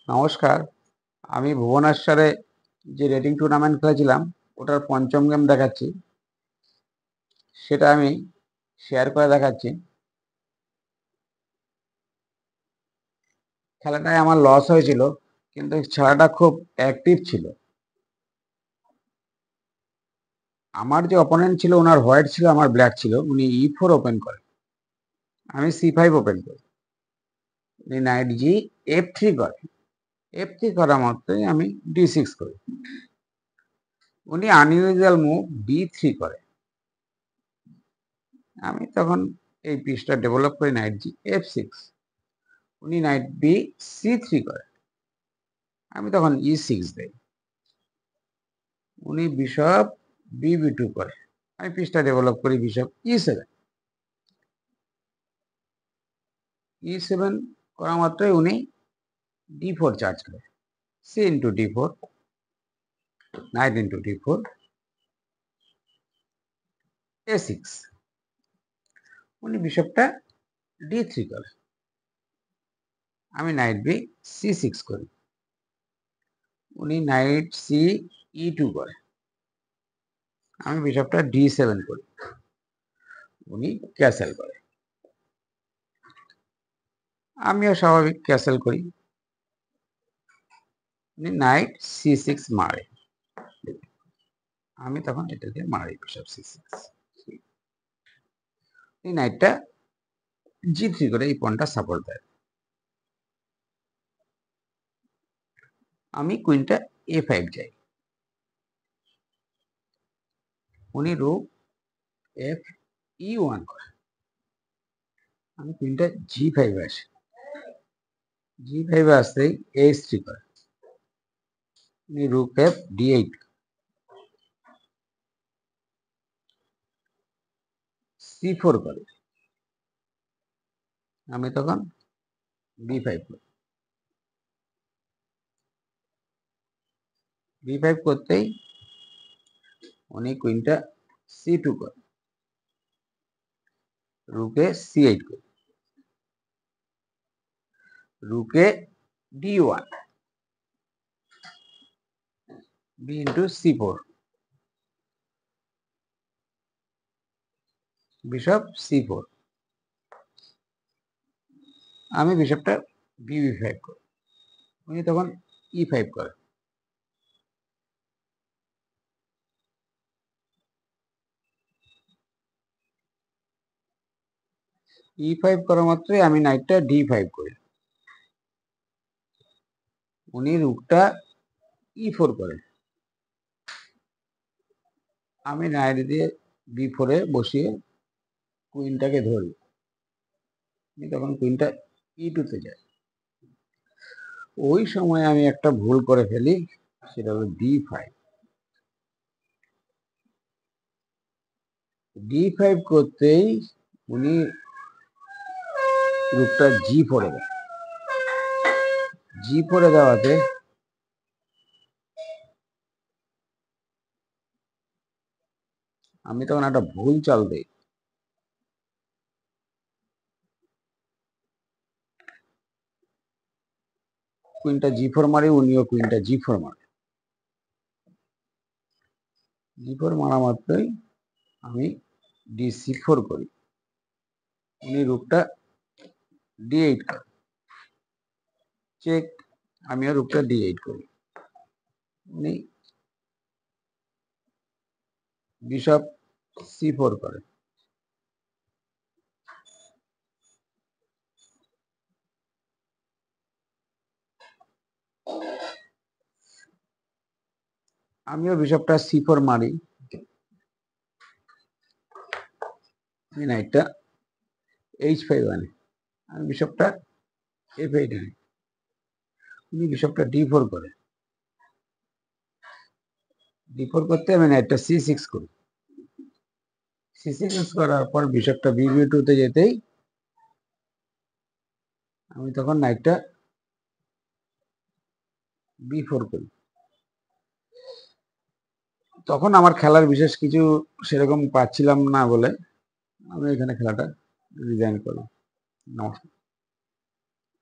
নমস্কার। আমি ভুবনেশ্বরে যে রেটিং টুর্নামেন্ট খেলেছিলাম, ওটার পঞ্চম গেম দেখাচ্ছি। সেটা আমি শেয়ার করে দেখাচ্ছি। খেলাটায় আমার লস হয়েছিল, কিন্তু খেলাটা খুব অ্যাক্টিভ ছিল। আমার যে অপোনেন্ট ছিল, ওনার হোয়াইট ছিল, আমার ব্ল্যাক ছিল। উনি E4 ওপেন করেন, আমি C5 ওপেন করি। উনি নাইট F3 করে। F3 করা মাত্রই আমি D6 করি। উনি আনইউজুয়াল মুভ B3 করে। আমি তখন এই পিসটা ডেভেলপ করি নাইট F6। উনি নাইট C3 করে। আমি তখন E6 দেই। উনি বিশপ B2 করে। আমি পিসটা ডেভেলপ করি বিশপ E7। E7 করা মাত্রই উনি D4 চার্জ করে। C into D4, night into D4, A6। উনি বিশপটা D3 করে। আমি নাইট C6 করি। উনি নাইট E2 করে। আমি বিশপটা D7 করি। উনি ক্যাসেল করে। আমিও স্বাভাবিক ক্যাসেল করি। উনি নাইট C6 মারে। আমি তখন এটাকে মারি বিশপ C6। এই নাইটটা G3 করে এই পয়েন্টটা সাপোর্ট দেয়। আমি কুইনটা A5 যাই। উনি রুক E1 করে। আমি কুইনটা G5 আসি। G5 আসতেই A3 করে। উনি রুক D8, C4 করে। আমি তখন B5 করি। B5 করতেই উনি কুইনটা C2 করে। রুকে C8 করে। রুকে D1, B into C4, bishop C4। আমি বিশপটা B5 করি। উনি তখন E5 করে। E5 করা মাত্রই আমি নাইটটা D5 করি। উনি রুকটা E4 করে। আমি নাইট দিয়ে B4 এ বসিয়ে কুইনটাকে ধরি। তখন কুইনটা E2 তে যায়। ওই সময় আমি একটা ভুল করে ফেলি, সেটা হলো D5। D5 করতেই উনি রুকটা G4 এ দেয়। G4 এ দেওয়াতে আমি তখন একটা ভুল চাল দিই। কুইনটা G4 মারি, উনিও কুইনটা G4 মারে। G4 মারা মাত্রই আমি D4 করি। উনি রুকটা D8 করে। চেক। আমিও রুকটা D8 করি। উনি বিশপ C4 করে। আমিও বিশপটা C4 মারি। নাইটটা H5 আনে। আমি বিশপটা F8 আনি। উনি বিশপটা D4 করে। D4 করতে আমি নাইটটা C6 করি। C6 করার পর বিশপটা B2 তে যেতেই আমি তখন নাইটটা B4 করি। তখন আমার খেলার বিশেষ কিছু সেরকম পাচ্ছিলাম না বলে আমি এখানে খেলাটা রিজাইন করি। নমস্কার।